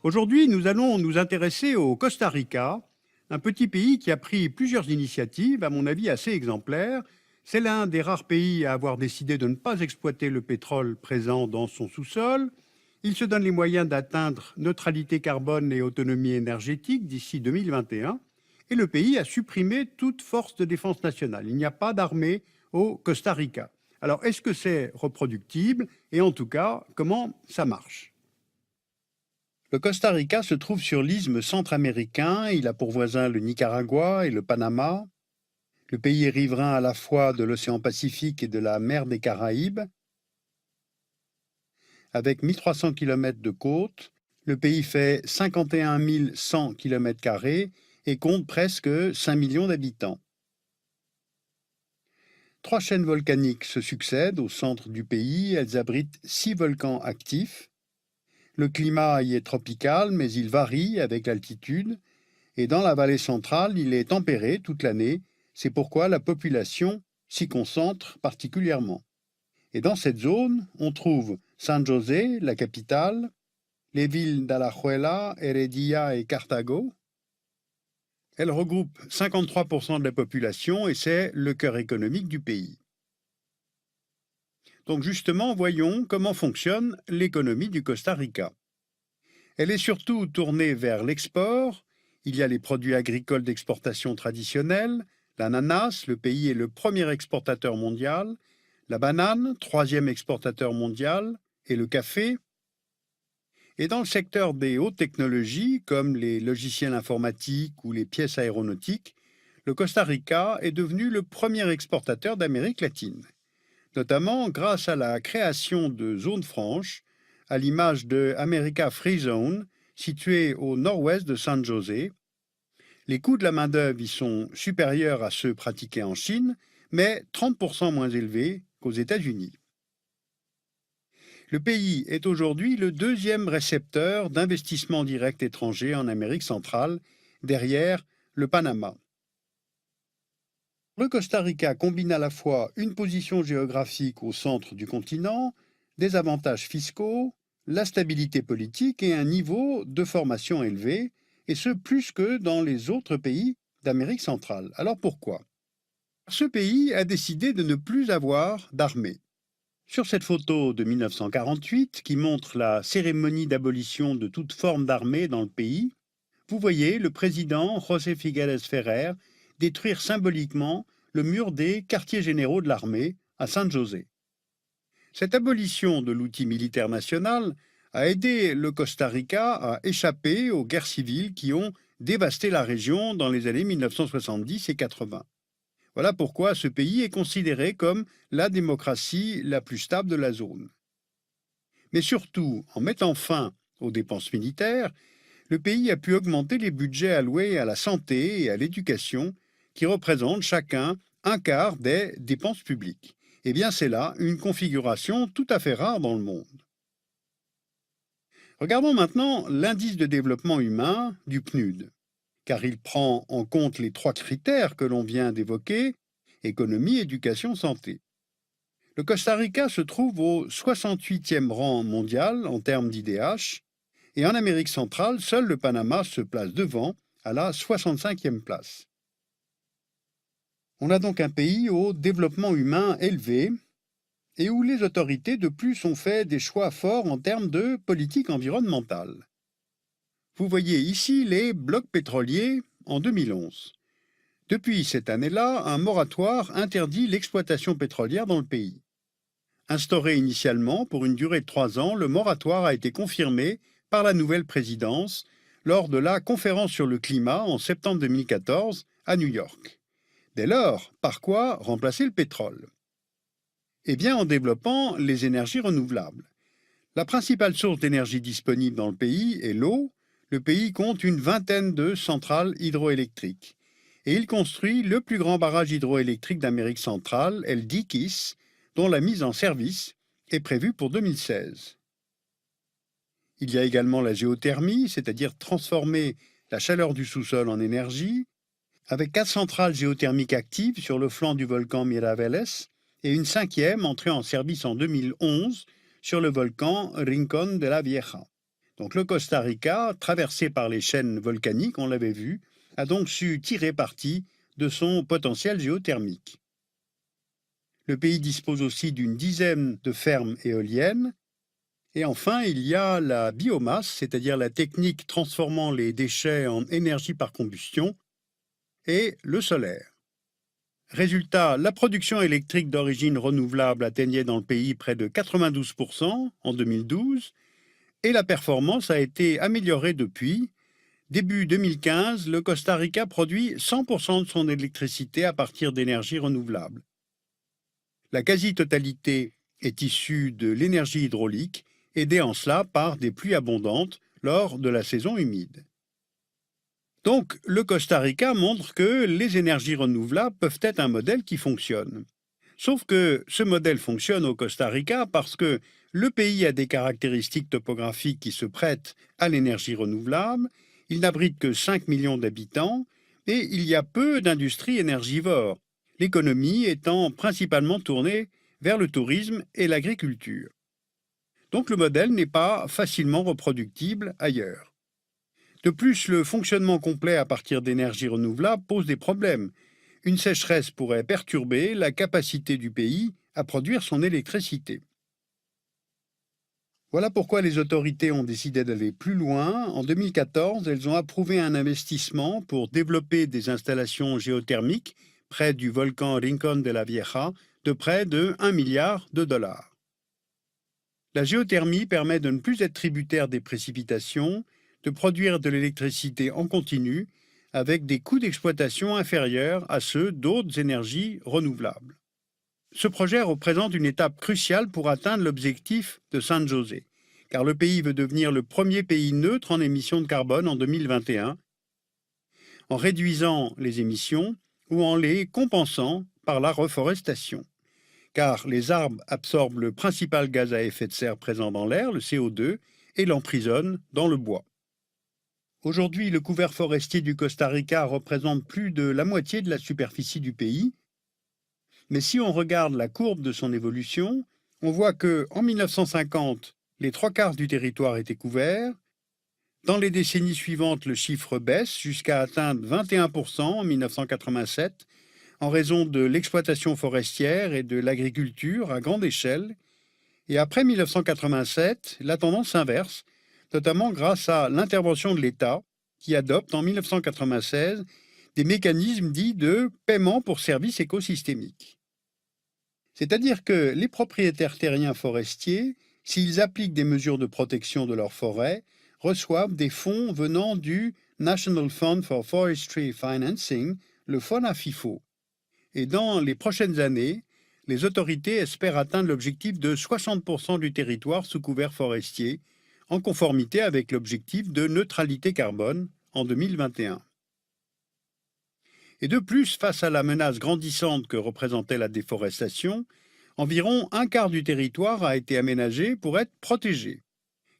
Aujourd'hui, nous allons nous intéresser au Costa Rica, un petit pays qui a pris plusieurs initiatives, à mon avis assez exemplaires. C'est l'un des rares pays à avoir décidé de ne pas exploiter le pétrole présent dans son sous-sol. Il se donne les moyens d'atteindre neutralité carbone et autonomie énergétique d'ici 2021. Et le pays a supprimé toute force de défense nationale. Il n'y a pas d'armée au Costa Rica. Alors, est-ce que c'est reproductible? Et en tout cas, comment ça marche? Le Costa Rica se trouve sur l'isthme centra-américain. Il a pour voisins le Nicaragua et le Panama. Le pays est riverain à la fois de l'océan Pacifique et de la mer des Caraïbes. Avec 1300 km de côte, le pays fait 51 100 km² et compte presque 5 millions d'habitants. Trois chaînes volcaniques se succèdent au centre du pays. Elles abritent 6 volcans actifs. Le climat y est tropical, mais il varie avec l'altitude. Et dans la vallée centrale, il est tempéré toute l'année. C'est pourquoi la population s'y concentre particulièrement. Et dans cette zone, on trouve San José, la capitale, les villes d'Alajuela, Heredia et Cartago. Elles regroupent 53% de la population et c'est le cœur économique du pays. Donc justement, voyons comment fonctionne l'économie du Costa Rica. Elle est surtout tournée vers l'export. Il y a les produits agricoles d'exportation traditionnels, l'ananas, le pays est le premier exportateur mondial, la banane, troisième exportateur mondial, et le café. Et dans le secteur des hautes technologies, comme les logiciels informatiques ou les pièces aéronautiques, le Costa Rica est devenu le premier exportateur d'Amérique latine, notamment grâce à la création de zones franches, à l'image de America Free Zone, située au nord-ouest de San José. Les coûts de la main-d'œuvre y sont supérieurs à ceux pratiqués en Chine, mais 30% moins élevés qu'aux États-Unis. Le pays est aujourd'hui le deuxième récepteur d'investissements directs étrangers en Amérique centrale, derrière le Panama. Le Costa Rica combine à la fois une position géographique au centre du continent, des avantages fiscaux, la stabilité politique et un niveau de formation élevé, et ce plus que dans les autres pays d'Amérique centrale. Alors pourquoi? Ce pays a décidé de ne plus avoir d'armée. Sur cette photo de 1948, qui montre la cérémonie d'abolition de toute forme d'armée dans le pays, vous voyez le président José Figueres Ferrer détruire symboliquement le mur des quartiers généraux de l'armée à San José. Cette abolition de l'outil militaire national a aidé le Costa Rica à échapper aux guerres civiles qui ont dévasté la région dans les années 1970 et 80. Voilà pourquoi ce pays est considéré comme la démocratie la plus stable de la zone. Mais surtout, en mettant fin aux dépenses militaires, le pays a pu augmenter les budgets alloués à la santé et à l'éducation, qui représentent chacun un quart des dépenses publiques. Eh bien, c'est là une configuration tout à fait rare dans le monde. Regardons maintenant l'indice de développement humain du PNUD, car il prend en compte les trois critères que l'on vient d'évoquer, économie, éducation, santé. Le Costa Rica se trouve au 68e rang mondial en termes d'IDH, et en Amérique centrale, seul le Panama se place devant, à la 65e place. On a donc un pays au développement humain élevé, et où les autorités de plus ont fait des choix forts en termes de politique environnementale. Vous voyez ici les blocs pétroliers en 2011. Depuis cette année-là, un moratoire interdit l'exploitation pétrolière dans le pays. Instauré initialement pour une durée de 3 ans, le moratoire a été confirmé par la nouvelle présidence lors de la conférence sur le climat en septembre 2014 à New York. Dès lors, par quoi remplacer le pétrole? Eh bien, en développant les énergies renouvelables. La principale source d'énergie disponible dans le pays est l'eau. Le pays compte une vingtaine de centrales hydroélectriques. Et il construit le plus grand barrage hydroélectrique d'Amérique centrale, El Diquis, dont la mise en service est prévue pour 2016. Il y a également la géothermie, c'est-à-dire transformer la chaleur du sous-sol en énergie, avec 4 centrales géothermiques actives sur le flanc du volcan Miraveles et une 5e entrée en service en 2011 sur le volcan Rincón de la Vieja. Donc le Costa Rica, traversé par les chaînes volcaniques, on l'avait vu, a donc su tirer parti de son potentiel géothermique. Le pays dispose aussi d'une dizaine de fermes éoliennes. Et enfin, il y a la biomasse, c'est-à-dire la technique transformant les déchets en énergie par combustion, et le solaire. Résultat, la production électrique d'origine renouvelable atteignait dans le pays près de 92% en 2012, et la performance a été améliorée depuis. Début 2015, le Costa Rica produit 100% de son électricité à partir d'énergies renouvelables. La quasi-totalité est issue de l'énergie hydraulique, aidée en cela par des pluies abondantes lors de la saison humide. Donc, le Costa Rica montre que les énergies renouvelables peuvent être un modèle qui fonctionne. Sauf que ce modèle fonctionne au Costa Rica parce que le pays a des caractéristiques topographiques qui se prêtent à l'énergie renouvelable, il n'abrite que 5 millions d'habitants et il y a peu d'industries énergivores, l'économie étant principalement tournée vers le tourisme et l'agriculture. Donc le modèle n'est pas facilement reproductible ailleurs. De plus, le fonctionnement complet à partir d'énergies renouvelables pose des problèmes. Une sécheresse pourrait perturber la capacité du pays à produire son électricité. Voilà pourquoi les autorités ont décidé d'aller plus loin. En 2014, elles ont approuvé un investissement pour développer des installations géothermiques près du volcan Rincón de la Vieja de près de 1 milliard de dollars. La géothermie permet de ne plus être tributaire des précipitations, de produire de l'électricité en continu avec des coûts d'exploitation inférieurs à ceux d'autres énergies renouvelables. Ce projet représente une étape cruciale pour atteindre l'objectif de San José, car le pays veut devenir le premier pays neutre en émissions de carbone en 2021, en réduisant les émissions ou en les compensant par la reforestation. Car les arbres absorbent le principal gaz à effet de serre présent dans l'air, le CO2, et l'emprisonnent dans le bois. Aujourd'hui, le couvert forestier du Costa Rica représente plus de la moitié de la superficie du pays. Mais si on regarde la courbe de son évolution, on voit qu'en 1950, les 3/4 du territoire étaient couverts. Dans les décennies suivantes, le chiffre baisse jusqu'à atteindre 21% en 1987, en raison de l'exploitation forestière et de l'agriculture à grande échelle. Et après 1987, la tendance s'inverse, notamment grâce à l'intervention de l'État, qui adopte en 1996 des mécanismes dits de paiement pour services écosystémiques. C'est-à-dire que les propriétaires terriens forestiers, s'ils appliquent des mesures de protection de leurs forêts, reçoivent des fonds venant du National Fund for Forestry Financing, le FONAFIFO. Et dans les prochaines années, les autorités espèrent atteindre l'objectif de 60% du territoire sous couvert forestier, en conformité avec l'objectif de neutralité carbone en 2021. Et de plus, face à la menace grandissante que représentait la déforestation, environ 1/4 du territoire a été aménagé pour être protégé.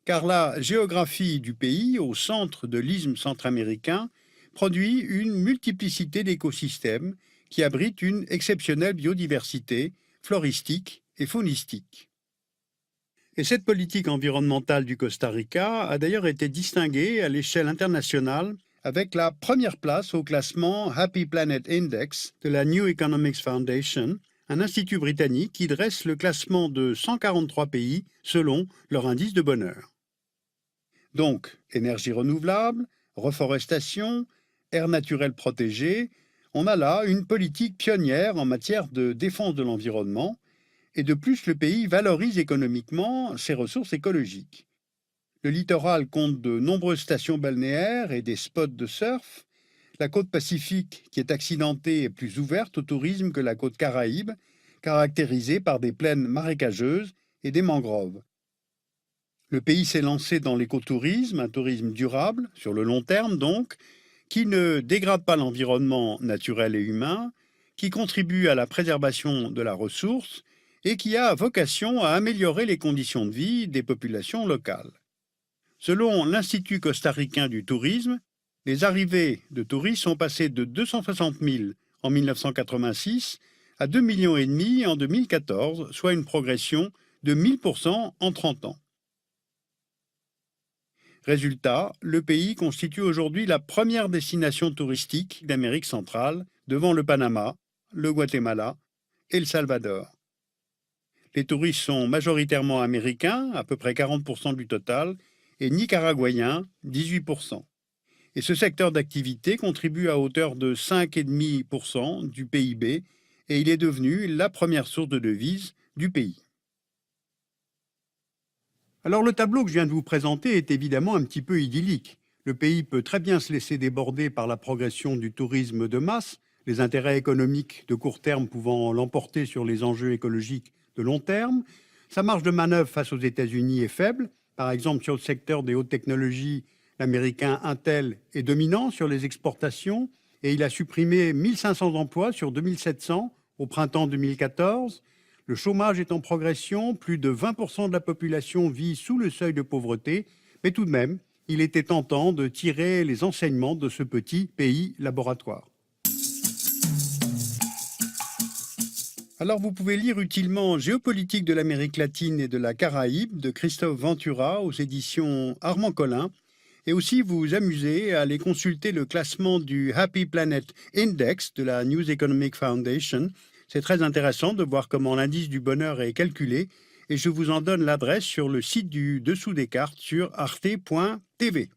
Car la géographie du pays, au centre de l'isthme centra-américain, produit une multiplicité d'écosystèmes qui abritent une exceptionnelle biodiversité floristique et faunistique. Et cette politique environnementale du Costa Rica a d'ailleurs été distinguée à l'échelle internationale avec la première place au classement Happy Planet Index de la New Economics Foundation, un institut britannique qui dresse le classement de 143 pays selon leur indice de bonheur. Donc, énergie renouvelable, reforestation, air naturel protégé, on a là une politique pionnière en matière de défense de l'environnement, et de plus le pays valorise économiquement ses ressources écologiques. Le littoral compte de nombreuses stations balnéaires et des spots de surf. La côte pacifique, qui est accidentée, est plus ouverte au tourisme que la côte Caraïbe, caractérisée par des plaines marécageuses et des mangroves. Le pays s'est lancé dans l'écotourisme, un tourisme durable, sur le long terme donc, qui ne dégrade pas l'environnement naturel et humain, qui contribue à la préservation de la ressource et qui a vocation à améliorer les conditions de vie des populations locales. Selon l'Institut costaricain du tourisme, les arrivées de touristes sont passées de 260 000 en 1986 à 2,5 millions en 2014, soit une progression de 1000% en 30 ans. Résultat, le pays constitue aujourd'hui la première destination touristique d'Amérique centrale, devant le Panama, le Guatemala et le Salvador. Les touristes sont majoritairement américains, à peu près 40% du total, et nicaraguayens, 18%. Et ce secteur d'activité contribue à hauteur de 5,5% du PIB et il est devenu la première source de devises du pays. Alors le tableau que je viens de vous présenter est évidemment un petit peu idyllique. Le pays peut très bien se laisser déborder par la progression du tourisme de masse, les intérêts économiques de court terme pouvant l'emporter sur les enjeux écologiques de long terme. Sa marge de manœuvre face aux États-Unis est faible. Par exemple, sur le secteur des hautes technologies, l'américain Intel est dominant sur les exportations et il a supprimé 1500 emplois sur 2700 au printemps 2014. Le chômage est en progression, plus de 20% de la population vit sous le seuil de pauvreté, mais tout de même, il était tentant de tirer les enseignements de ce petit pays laboratoire. Alors vous pouvez lire utilement Géopolitique de l'Amérique latine et de la Caraïbe de Christophe Ventura aux éditions Armand Collin et aussi vous amuser à aller consulter le classement du Happy Planet Index de la New Economic Foundation. C'est très intéressant de voir comment l'indice du bonheur est calculé et je vous en donne l'adresse sur le site du dessous des cartes sur arte.tv.